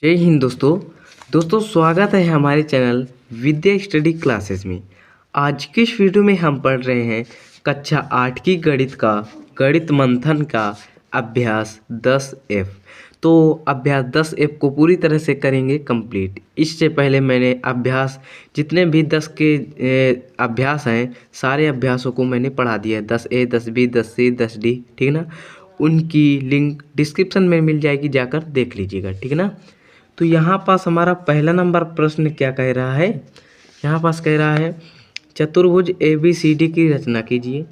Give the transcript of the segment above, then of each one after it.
जय हिंद दोस्तों स्वागत है हमारे चैनल विद्या स्टडी क्लासेस में। आज की इस वीडियो में हम पढ़ रहे हैं कक्षा 8 की गणित मंथन का अभ्यास 10F। तो अभ्यास 10F को पूरी तरह से करेंगे कंप्लीट। इससे पहले मैंने अभ्यास जितने भी 10 के अभ्यास हैं सारे अभ्यासों को मैंने पढ़ा दिया है, 10A 10B 10C 10D, ठीक ना। उनकी लिंक डिस्क्रिप्शन में मिल जाएगी, जाकर देख लीजिएगा, ठीक है ना। तो यहाँ पास हमारा पहला नंबर प्रश्न क्या कह रहा है, यहाँ पास कह रहा है चतुर्भुज ABCD की रचना कीजिए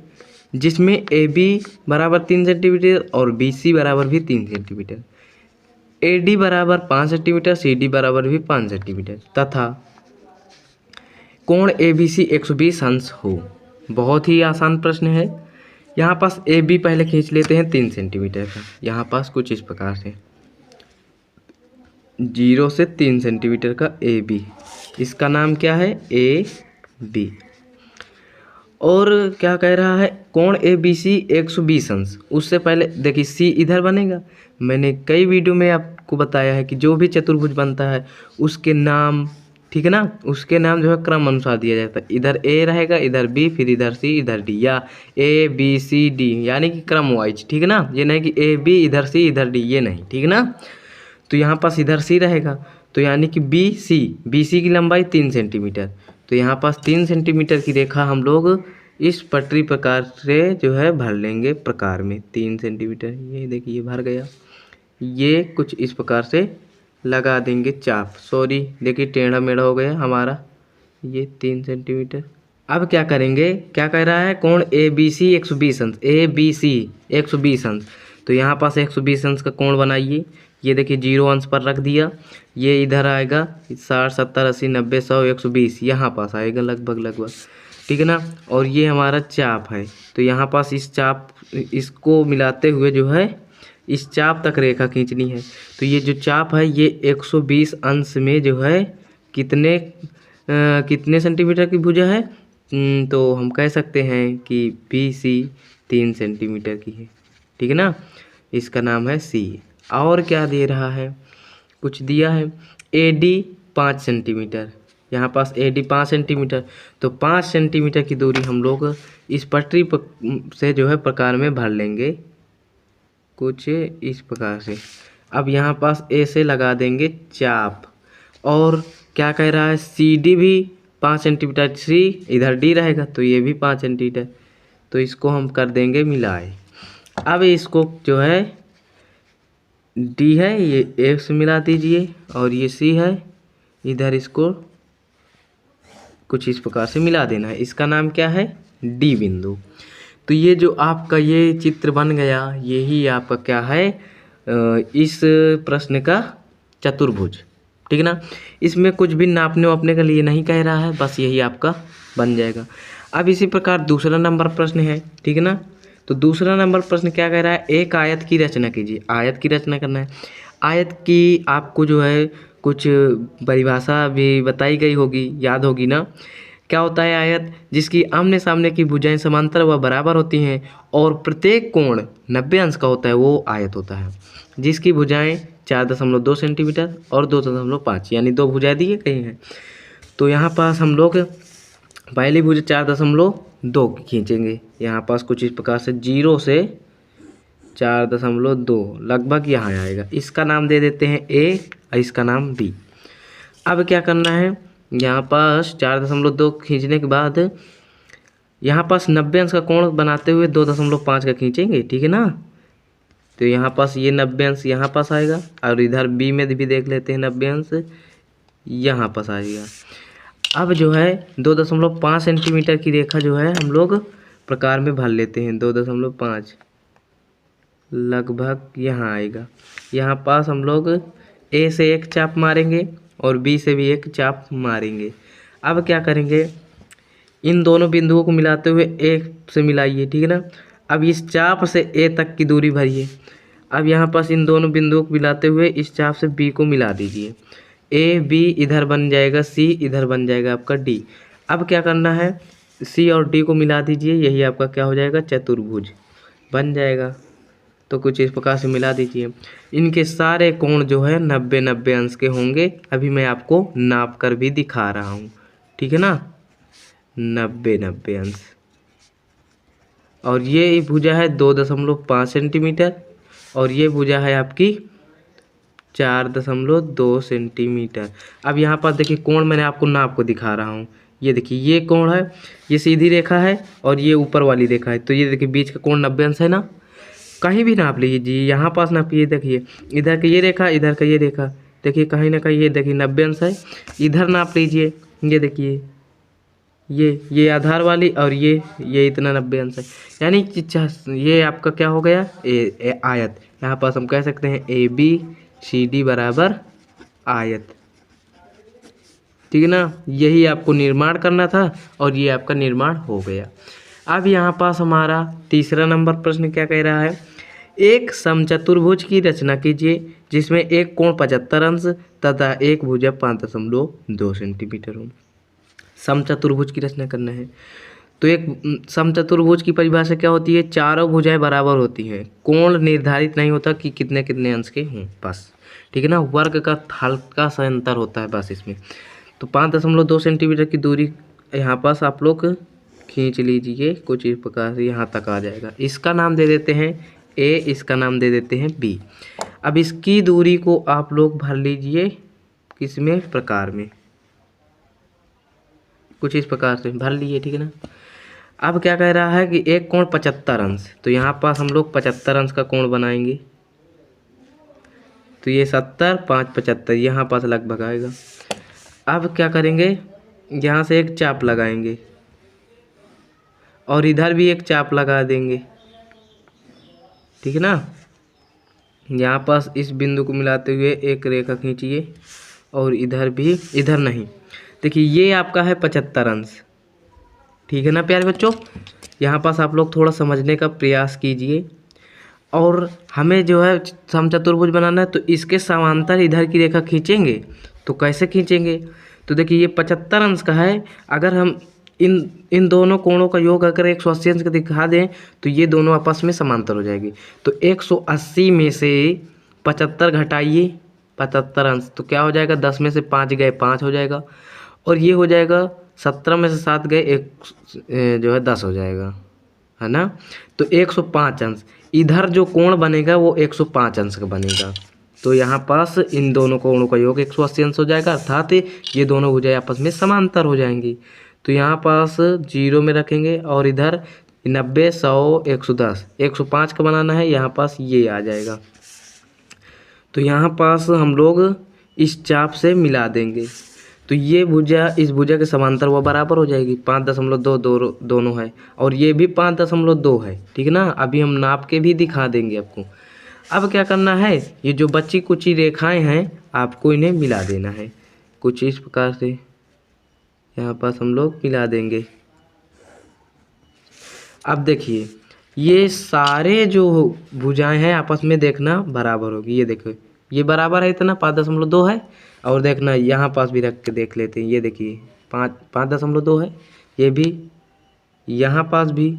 जिसमें AB बराबर 3 सेंटीमीटर और BC बराबर भी 3 सेंटीमीटर, AD बराबर 5 सेंटीमीटर, CD बराबर भी 5 सेंटीमीटर तथा कोण ABC 120 अंश हो। बहुत ही आसान प्रश्न है। यहाँ पास AB पहले खींच लेते हैं 3 सेंटीमीटर का। यहाँ पास कुछ इस प्रकार से 0 से 3 सेंटीमीटर का AB, इसका नाम क्या है AB। और क्या कह रहा है कोण ABC 120 अंश। उससे पहले देखिए C इधर बनेगा। मैंने कई वीडियो में आपको बताया है कि जो भी चतुर्भुज बनता है उसके नाम, ठीक है ना, उसके नाम जो है क्रम अनुसार दिया जाता है। इधर A रहेगा, इधर B, फिर इधर C, इधर D, या ABCD यानी कि क्रम वाइज, ठीक है ना। ये नहीं कि AB इधर C इधर D, ये नहीं, ठीक है ना। तो यहाँ पास इधर C रहेगा, तो यानी कि BC की लंबाई 3 सेंटीमीटर। तो यहाँ पास 3 सेंटीमीटर की रेखा हम लोग इस पटरी प्रकार से जो है भर लेंगे प्रकार में। 3 सेंटीमीटर, ये देखिए ये भर गया। ये कुछ इस प्रकार से लगा देंगे चाप। सॉरी, देखिए टेढ़ा मेढ़ा हो गया हमारा ये 3 सेंटीमीटर। अब क्या करेंगे, क्या कह रहा है कोण ABC 120 अंश, ABC 120 अंश। तो यहाँ पास 120 अंश का कोण बनाइए। ये देखिए 0 अंश पर रख दिया। ये इधर आएगा 60 70 80 90 100 120, यहाँ पास आएगा लगभग, ठीक है ना। और ये हमारा चाप है, तो यहाँ पास इस चाप इसको मिलाते हुए जो है इस चाप तक रेखा खींचनी है। तो ये जो चाप है ये 120 अंश में जो है कितने सेंटीमीटर की भुजा है। तो हम कह सकते हैं कि BC 3 सेंटीमीटर की है, ठीक है ना। इसका नाम है C। और क्या दे रहा है, कुछ दिया है AD 5 सेंटीमीटर। यहाँ पास AD 5 सेंटीमीटर, तो 5 सेंटीमीटर की दूरी हम लोग इस पटरी से जो है प्रकार में भर लेंगे कुछ इस प्रकार से। अब यहाँ पास A से लगा देंगे चाप। और क्या कह रहा है CD भी 5 सेंटीमीटर, C इधर D रहेगा तो ये भी 5 सेंटीमीटर, तो इसको हम कर देंगे मिलाए। अब इसको जो है D है ये A से मिला दीजिए, और ये C है इधर, इसको कुछ इस प्रकार से मिला देना है। इसका नाम क्या है D बिंदु। तो ये जो आपका ये चित्र बन गया, यही आपका क्या है इस प्रश्न का चतुर्भुज, ठीक है ना। इसमें कुछ भी नापने वापने के लिए नहीं कह रहा है, बस यही आपका बन जाएगा। अब इसी प्रकार दूसरा नंबर प्रश्न है, ठीक है ना। तो दूसरा नंबर प्रश्न क्या कह रहा है, एक आयत की रचना कीजिए। आयत की रचना करना है। आयत की आपको जो है कुछ परिभाषा भी बताई गई होगी, याद होगी ना। क्या होता है आयत, जिसकी आमने सामने की भुजाएं समांतर व बराबर होती हैं और प्रत्येक कोण 90 अंश का होता है, वो आयत होता है। जिसकी भुजाएं 4.2 सेंटीमीटर और 2.5 यानी 2 भुजाएं दी गई हैं। तो यहाँ पास हम लोग पहली भुजा 4.2 खींचेंगे। यहाँ पास कुछ इस प्रकार से 0 से 4.2 लगभग यहाँ आएगा। इसका नाम दे देते हैं A और इसका नाम B। अब क्या करना है, यहाँ पास 4.2 खींचने के बाद यहाँ पास 90 अंश का कोण बनाते हुए 2.5 का खींचेंगे, ठीक है ना। तो यहाँ पास ये 90 अंश यहाँ पास आएगा, और इधर B में भी देख लेते हैं 90 अंश यहाँ पास आएगा। अब जो है 2.5 सेंटीमीटर की रेखा जो है हम लोग प्रकार में भर लेते हैं। 2.5 लगभग यहाँ आएगा। यहाँ पास हम लोग A से एक चाप मारेंगे और B से भी एक चाप मारेंगे। अब क्या करेंगे, इन दोनों बिंदुओं को मिलाते हुए A से मिलाइए, ठीक है ना। अब इस चाप से A तक की दूरी भरिए। अब यहाँ पास इन दोनों बिंदुओं को मिलाते हुए इस चाप से B को मिला दीजिए। A B इधर बन जाएगा, C इधर बन जाएगा आपका D। अब क्या करना है, C और D को मिला दीजिए, यही आपका क्या हो जाएगा चतुर्भुज बन जाएगा। तो कुछ इस प्रकार से मिला दीजिए। इनके सारे कोण जो है 90-90 अंश के होंगे। अभी मैं आपको नाप कर भी दिखा रहा हूँ, ठीक है ना, 90-90 अंश। और ये भुजा है 2.5 सेंटीमीटर और ये भुजा है आपकी 4.2 सेंटीमीटर। अब यहाँ पर देखिए कोण मैंने आपको नाप को दिखा रहा हूँ। ये देखिए ये कोण है, ये सीधी रेखा है और ये ऊपर वाली रेखा है, तो ये देखिए बीच का कोण 90 अंश है ना। कहीं भी नाप लीजिए, यहाँ पास नापिए, देखिए इधर का ये रेखा, इधर का ये रेखा, देखिए कहीं ना कहीं ये देखिए 90 अंश है। इधर नाप लीजिए, ये देखिए ये आधार वाली और ये इतना 90 अंश है, यानी कि ये आपका क्या हो गया, आयत। यहाँ पास हम कह सकते हैं ABCD बराबर आयत, ठीक है ना। यही आपको निर्माण करना था और ये आपका निर्माण हो गया। अब यहाँ पास हमारा तीसरा नंबर प्रश्न क्या कह रहा है, एक समचतुर्भुज की रचना कीजिए जिसमें एक कोण 75 अंश तथा एक भुजा 5.2 सेंटीमीटर हो। समचतुर्भुज की रचना करना है, तो एक समचतुर्भुज की परिभाषा क्या होती है, चारों भुजाएं बराबर होती हैं, कोण निर्धारित नहीं होता कि कितने कितने अंश के हों, बस, ठीक है ना। वर्ग का हल्का सा अंतर होता है बस इसमें। तो 5.2 सेंटीमीटर की दूरी यहाँ पास आप लोग खींच लीजिए, कुछ इस प्रकार से यहाँ तक आ जाएगा। इसका नाम दे देते हैं A, इसका नाम दे देते हैं B। अब इसकी दूरी को आप लोग भर लीजिए किसमें, प्रकार में, कुछ इस प्रकार से भर लिए, ठीक है ना। अब क्या कह रहा है कि एक कोण 75 अंश, तो यहाँ पास हम लोग 75 अंश का कोण बनाएंगे, तो ये 70 5 75 यहाँ पास लगभग आएगा। अब क्या करेंगे, यहाँ से एक चाप लगाएंगे और इधर भी एक चाप लगा देंगे, ठीक है ना। यहाँ पास इस बिंदु को मिलाते हुए एक रेखा खींचिए और इधर भी, इधर नहीं, देखिए ये आपका है 75 अंश, ठीक है ना प्यारे बच्चों। यहाँ पास आप लोग थोड़ा समझने का प्रयास कीजिए। और हमें जो है समचतुर्भुज बनाना है, तो इसके समांतर इधर की रेखा खींचेंगे। तो कैसे खींचेंगे, तो देखिए ये 75 अंश का है, अगर हम इन दोनों कोणों का योग अगर 180 अंश का दिखा दें तो ये दोनों आपस में समांतर हो जाएगी। तो 180 में से 75 घटाइए 75 अंश, तो क्या हो जाएगा, 10 में से 5 गए 5 हो जाएगा, और ये हो जाएगा 17 में से 7 गए 1 जो है 10 हो जाएगा, है ना। तो 105 अंश, इधर जो कोण बनेगा वो 105 अंश का बनेगा। तो यहाँ पास इन दोनों कोणों का योग 180 अंश हो जाएगा, अर्थात ये दोनों भुजाएं आपस में समांतर हो जाएंगी। तो यहाँ पास 0 में रखेंगे और इधर 90 100 110 105 का बनाना है, यहाँ पास ये आ जाएगा। तो यहाँ पास हम लोग इस चाप से मिला देंगे, तो ये भुजा इस भुजा के समांतर वो बराबर हो जाएगी। 5.2 दोनों है और ये भी 5.2 है, ठीक है ना। अभी हम नाप के भी दिखा देंगे आपको। अब क्या करना है, ये जो बची कुची रेखाएं हैं आपको इन्हें मिला देना है, कुछ इस प्रकार से यहाँ पास हम लोग मिला देंगे। अब देखिए ये सारे जो भुजाएं हैं आपस में देखना बराबर होगी। ये देखो ये बराबर है, इतना 5.2 है, और देखना यहाँ पास भी रख के देख लेते हैं। ये देखिए 5.2 है, ये भी यहाँ पास भी,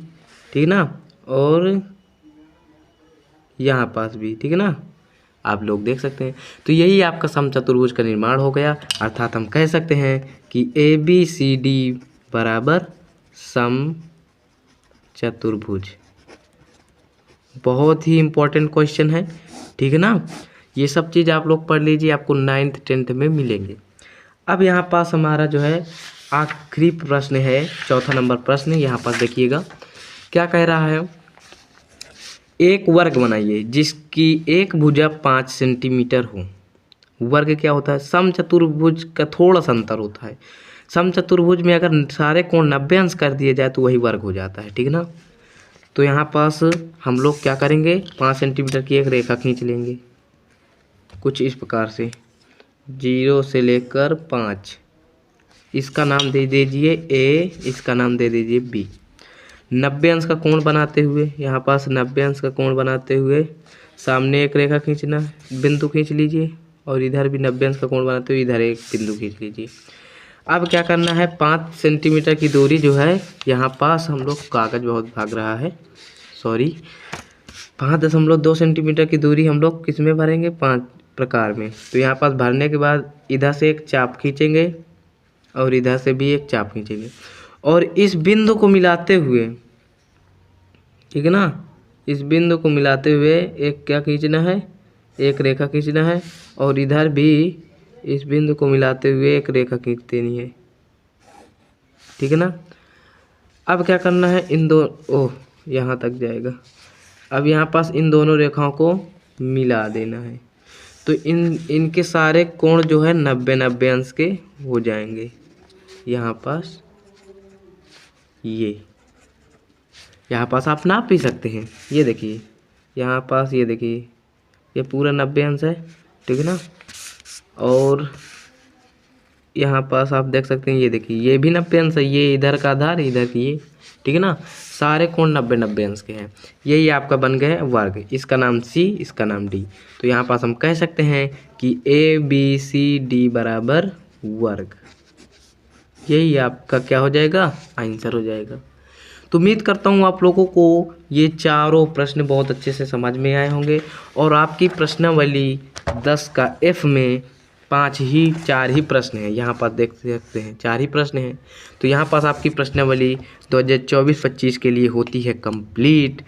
ठीक है ना, और यहाँ पास भी, ठीक है ना, आप लोग देख सकते हैं। तो यही आपका समचतुर्भुज का निर्माण हो गया, अर्थात हम कह सकते हैं कि ABCD बराबर समचतुर्भुज। बहुत ही इम्पोर्टेंट क्वेश्चन है, ठीक है ना। ये सब चीज़ आप लोग पढ़ लीजिए, आपको 9th 10th में मिलेंगे। अब यहाँ पास हमारा जो है आखिरी प्रश्न है, चौथा नंबर प्रश्न। यहाँ पास देखिएगा क्या कह रहा है, एक वर्ग बनाइए जिसकी एक भुजा 5 सेंटीमीटर हो। वर्ग क्या होता है, समचतुर्भुज का थोड़ा सा अंतर होता है। समचतुर्भुज में अगर सारे कोण 90 अंश कर दिए जाए तो वही वर्ग हो जाता है, ठीक है ना। तो यहाँ पास हम लोग क्या करेंगे, 5 सेंटीमीटर की एक रेखा खींच लेंगे कुछ इस प्रकार से, 0 से लेकर 5। इसका नाम दे दीजिए A, इसका नाम दे दीजिए B। 90 अंश का कोण बनाते हुए, यहाँ पास 90 अंश का कोण बनाते हुए सामने एक रेखा खींचना, बिंदु खींच लीजिए, और इधर भी 90 अंश का कोण बनाते हुए इधर एक बिंदु खींच लीजिए। अब क्या करना है, 5 सेंटीमीटर की दूरी जो है यहाँ पास हम लोग, कागज बहुत भाग रहा है, सॉरी, 5.2 सेंटीमीटर की दूरी हम लोग किस में भरेंगे, 5 प्रकार में। तो यहाँ पास भरने के बाद इधर से एक चाप खींचेंगे और इधर से भी एक चाप खींचेंगे और इस बिंदु को मिलाते हुए, ठीक है ना, इस बिंदु को मिलाते हुए एक क्या खींचना है, एक रेखा खींचना है और इधर भी इस बिंदु को मिलाते हुए एक रेखा खींच देनी है, ठीक है ना। अब क्या करना है, इन दो, ओह यहाँ तक जाएगा। अब यहाँ पास इन दोनों रेखाओं को मिला देना है। तो इनके सारे कोण जो है 90 अंश के हो जाएंगे। यहाँ पास यहाँ पास आप नाप भी सकते हैं। ये देखिए यहाँ पास, ये देखिए ये पूरा 90 अंश है, ठीक है ना। और यहाँ पास आप देख सकते हैं, ये देखिए ये भी 90 अंश है, ये इधर का आधार इधर की ये, ठीक है ना। सारे कोण 90 अंश के हैं। यही आपका बन गया है वर्ग। इसका नाम सी, इसका नाम डी। तो यहाँ पास हम कह सकते हैं कि ABCD बराबर वर्ग। यही आपका क्या हो जाएगा, आंसर हो जाएगा। तो उम्मीद करता हूँ आप लोगों को ये चारों प्रश्न बहुत अच्छे से समझ में आए होंगे और आपकी प्रश्नावली 10 का F में 4 ही प्रश्न हैं। यहाँ पर देख सकते हैं 4 ही प्रश्न हैं। तो यहाँ पास आपकी प्रश्नावली 2024-25 के लिए होती है कंप्लीट।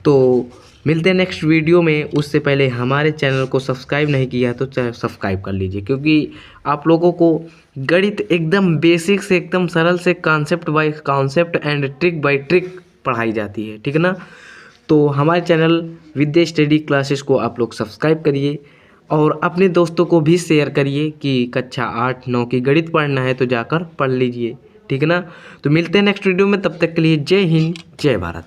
तो मिलते हैं नेक्स्ट वीडियो में। उससे पहले हमारे चैनल को सब्सक्राइब नहीं किया है तो सब्सक्राइब कर लीजिए, क्योंकि आप लोगों को गणित एकदम बेसिक से एकदम सरल से concept bye concept and trick bye trick पढ़ाई जाती है, ठीक है ना। तो हमारे चैनल विद्या स्टडी क्लासेस को आप लोग सब्सक्राइब करिए और अपने दोस्तों को भी शेयर करिए कि कक्षा 8-9 की गणित पढ़ना है तो जाकर पढ़ लीजिए, ठीक है ना। तो मिलते हैं नेक्स्ट वीडियो में, तब तक के लिए जय हिंद, जय भारत।